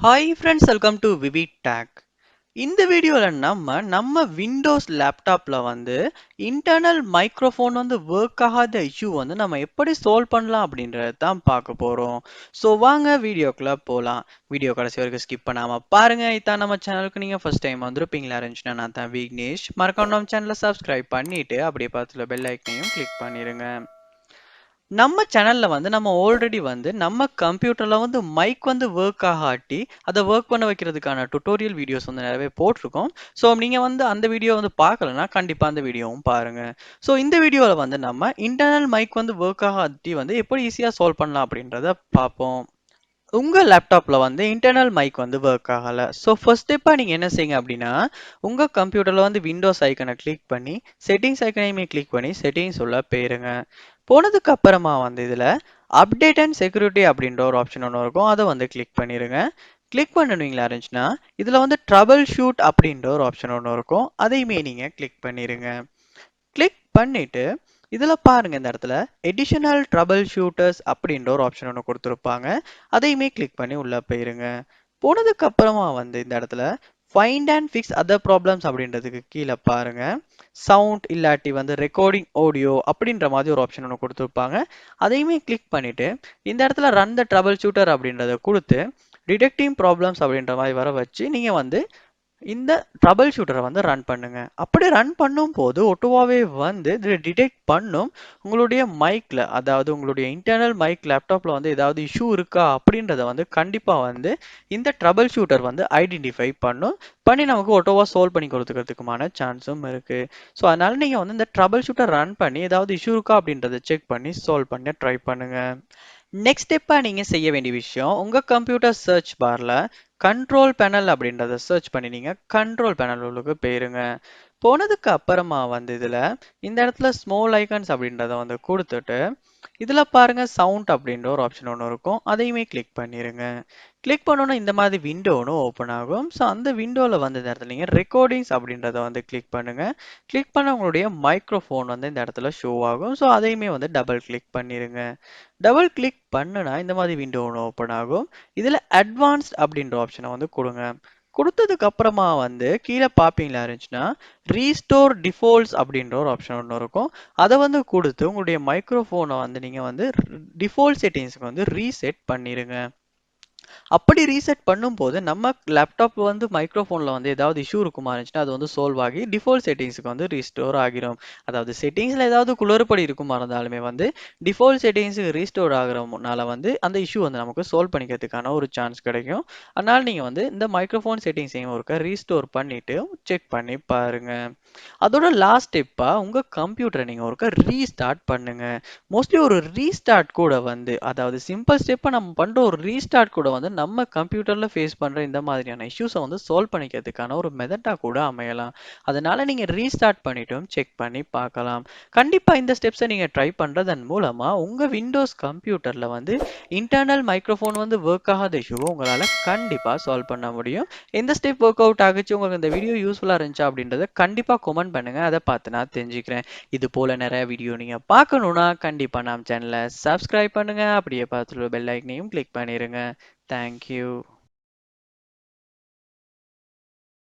Hi friends, welcome to VividTech. இந்த வீடியோல நம்ம விண்டோஸ் லேப்டாப்ல இன்டர்னல் மைக்ரோஃபோன் ஒர்க் ஆகாத இஷ்யூ நம்ம எப்படி சால்வ் பண்ணலாம் அப்படின்றத தான் பார்க்க போறோம். ஸோ வாங்க வீடியோக்குள்ள போலாம். வீடியோ கடைசி வரைக்கும் ஸ்கிப் பண்ணாம பாருங்க. இதான் நம்ம சேனலுக்கு நீங்க ஃபர்ஸ்ட் டைம் வந்திருப்பீங்களா இருந்துச்சுன்னா நான் தான் விக்னேஷ். மறக்காம நம்ம சேனலை சப்ஸ்கிரைப் பண்ணிட்டு அப்படியே பார்த்துல பெல் ஐக்கனையும் கிளிக் பண்ணிருங்க. நம்ம சேனல்ல நம்ம ஆல்ரெடி நம்ம கம்ப்யூட்டர்ல மைக் ஒர்க் ஆகாட்டி அதை ஒர்க் பண்ண வைக்கிறதுக்கான டுட்டோரியல் வீடியோஸ் நிறையவே போட்டிருக்கோம். ஸோ நீங்க அந்த வீடியோ பார்க்கலன்னா கண்டிப்பா அந்த வீடியோவும் பாருங்க. ஸோ இந்த வீடியோல நம்ம இன்டர்னல் மைக் ஒர்க் ஆகாட்டி எப்படி ஈஸியா சால்வ் பண்ணலாம் அப்படின்றத பார்ப்போம். உங்க லேப்டாப்ல இன்டர்னல் மைக் ஒர்க் ஆகல. ஸோ ஃபர்ஸ்ட் ஸ்டெப்பா நீங்க என்ன செய்யுங்க அப்படின்னா, உங்க கம்ப்யூட்டர்ல விண்டோஸ் ஐக்கனை கிளிக் பண்ணி செட்டிங்ஸ் ஐக்கனையுமே கிளிக் பண்ணி செட்டிங்ஸ் உள்ள போயிருங்க. போனதுக்கு அப்புறமா இதுல அப்டேட் அண்ட் செக்யூரிட்டி அப்படின்ற ஒரு ஆப்ஷன் ஒன்று இருக்கும். அதை கிளிக் பண்ணிருங்க. கிளிக் பண்ணுவீங்களா இருந்துச்சுன்னா இதுல ட்ரபிள் ஷூட் அப்படின்ற ஒரு ஆப்ஷன் ஒன்று இருக்கும். அதையுமே நீங்க கிளிக் பண்ணிருங்க. கிளிக் பண்ணிட்டு இதுல பாருங்க இந்த இடத்துல எடிஷனல் ட்ரபிள் ஷூட்டர்ஸ் அப்படின்ற ஒரு ஆப்ஷன் ஒன்று கொடுத்துருப்பாங்க. அதையுமே கிளிக் பண்ணி உள்ள போயிருங்க. போனதுக்கு அப்புறமா இந்த இடத்துல find and fix other problems அப்படின்றதுக்கு கீழே பாருங்க சவுண்ட் இல்லாட்டி ரெக்கார்டிங் ஆடியோ அப்படின்ற மாதிரி ஒரு ஆப்ஷன் ஒன்று கொடுத்துருப்பாங்க. அதையுமே கிளிக் பண்ணிட்டு இந்த இடத்துல ரன் த ட்ரபிள் ஷூட்டர் அப்படின்றத கொடுத்து டிடெக்டிங் ப்ராப்ளம்ஸ் அப்படின்ற மாதிரி வர வச்சு நீங்க இந்த ட்ரபிள் ஷூட்டரை ரன் பண்ணுங்க. அப்படி ரன் பண்ணும் போது ஒட்டுவாவே இது டிடெக்ட் பண்ணும் உங்களுடைய மைக்ல, அதாவது உங்களுடைய இன்டர்னல் மைக் லேப்டாப்ல ஏதாவது இஷ்யூ இருக்கா அப்படின்றத கண்டிப்பா இந்த ட்ரபிள் ஷூட்டர் ஐடென்டிஃபை பண்ணி நமக்கு ஒட்டோவா சால்வ் பண்ணி கொடுத்துக்கிறதுக்குமான சான்ஸும் இருக்கு. ஸோ அதனால நீங்க இந்த ட்ரபிள் ஷூட்டர் ரன் பண்ணி ஏதாவது இஷ்யூ இருக்கா அப்படின்றத செக் பண்ணி சால்வ் பண்ண ட்ரை பண்ணுங்க. நெக்ஸ்ட் ஸ்டெப்பா நீங்க செய்ய வேண்டிய விஷயம், உங்க கம்ப்யூட்டர் சர்ச் பார்ல கண்ட்ரோல் பேனல் அப்படின்றத சர்ச் பண்ணி நீங்க கண்ட்ரோல் பேனல் உள்ளுக்கு போயிருங்க. போனதுக்கு அப்புறமா இதுல இந்த இடத்துல ஸ்மால் ஐக்கன்ஸ் அப்படின்றத கொடுத்துட்டு இதுல பாருங்க சவுண்ட் அப்படின்ற ஒரு ஆப்ஷன் ஒன்று இருக்கும். அதையுமே கிளிக் பண்ணிருங்க. கிளிக் பண்ணோன்னா இந்த மாதிரி விண்டோ ஒன்று ஓப்பன் ஆகும். ஸோ அந்த விண்டோவில் இந்த இடத்துல நீங்கள் ரெக்கார்டிங்ஸ் அப்படின்றத கிளிக் பண்ணுங்க. கிளிக் பண்ண உங்களுடைய மைக்ரோஃபோன் இந்த இடத்துல ஷோ ஆகும். ஸோ அதையுமே டபுள் கிளிக் பண்ணிருங்க. டபுள் கிளிக் பண்ணுனா இந்த மாதிரி விண்டோ ஒன்று ஓப்பன் ஆகும். இதில் அட்வான்ஸ்ட் அப்படின்ற ஆப்ஷனை கொடுங்க. கொடுத்ததுக்கு அப்புறமா கீழே பார்ப்பீங்களா இருந்துச்சுன்னா ரீஸ்டோர் டிஃபால்ட்ஸ் அப்படின்ற ஒரு ஆப்ஷன் ஒன்று இருக்கும். அதை கொடுத்து உங்களுடைய மைக்ரோஃபோனை நீங்க டிஃபால்ட் செட்டிங்ஸ்க்கு ரீசெட் பண்ணிருங்க. அப்படி ரீசெட் பண்ணும்போது நம்ம லேப்டாப் மைக்ரோஃபோன்ல ஏதாவது இஷ்யூ இருக்குமா இருந்துச்சுன்னா அது சால்வ் ஆகி டிஃபால்ட் செட்டிங்ஸ்க்கு ரீஸ்டோர் ஆகிரும். அதாவது செட்டிங்ஸ்ல ஏதாவது குளறுபடி இருக்குமா இருந்தாலுமே டிஃபால்ட் செட்டிங்ஸுக்கு ரீஸ்டோர் ஆகிறனால அந்த இஷ்யூ நமக்கு சால்வ் பண்ணிக்கிறதுக்கான ஒரு சான்ஸ் கிடைக்கும். அதனால நீங்க இந்த மைக்ரோஃபோன் செட்டிங்ஸையும் ஒருக்க ரீஸ்டோர் பண்ணிட்டு செக் பண்ணி பாருங்க. அதோட லாஸ்ட் ஸ்டெப்பா உங்க கம்ப்யூட்டரை நீங்க ஒருக்க ரீஸ்டார்ட் பண்ணுங்க. மோஸ்ட்லி ஒரு ரீஸ்டார்ட் கூட அதாவது சிம்பிள் ஸ்டெப்பை நம்ம பண்ற ஒரு ரீஸ்டார்ட் கூட நம்ம கம்ப்யூட்டர்ல ஃபேஸ் பண்ற இந்த மாதிரியான இஷ்யூஸை சால்வ் பண்ணிக்கிறதுக்கான ஒரு மெத்தடா கூட அமையலாம். அதனால நீங்க ரீஸ்டார்ட் பண்ணிட்டும் செக் பண்ணி பார்க்கலாம். கண்டிப்பா இந்த ஸ்டெப்ஸை நீங்க ட்ரை பண்றதன் மூலமா உங்க விண்டோஸ் கம்ப்யூட்டர்ல இன்டர்னல் மைக்ரோஃபோன் ஒர்க் ஆகாத இஷ்யூவை உங்களால கண்டிப்பா சால்வ் பண்ண முடியும். எந்த ஸ்டெப் ஒர்க் அவுட் ஆகுச்சு, உங்களுக்கு இந்த வீடியோ யூஸ்ஃபுல்லா இருந்துச்சா அப்படின்றத கண்டிப்பா கமெண்ட் பண்ணுங்க. அதை பார்த்து நான் தெரிஞ்சுக்கிறேன். இது போல நிறைய வீடியோ நீங்க பார்க்கணும்னா கண்டிப்பா நம்ம சேனலை சப்ஸ்கிரைப் பண்ணுங்க. அப்படியே பார்த்துட்டு பெல் ஐக்கனையும் கிளிக் பண்ணிருங்க. தேங்க்யூ.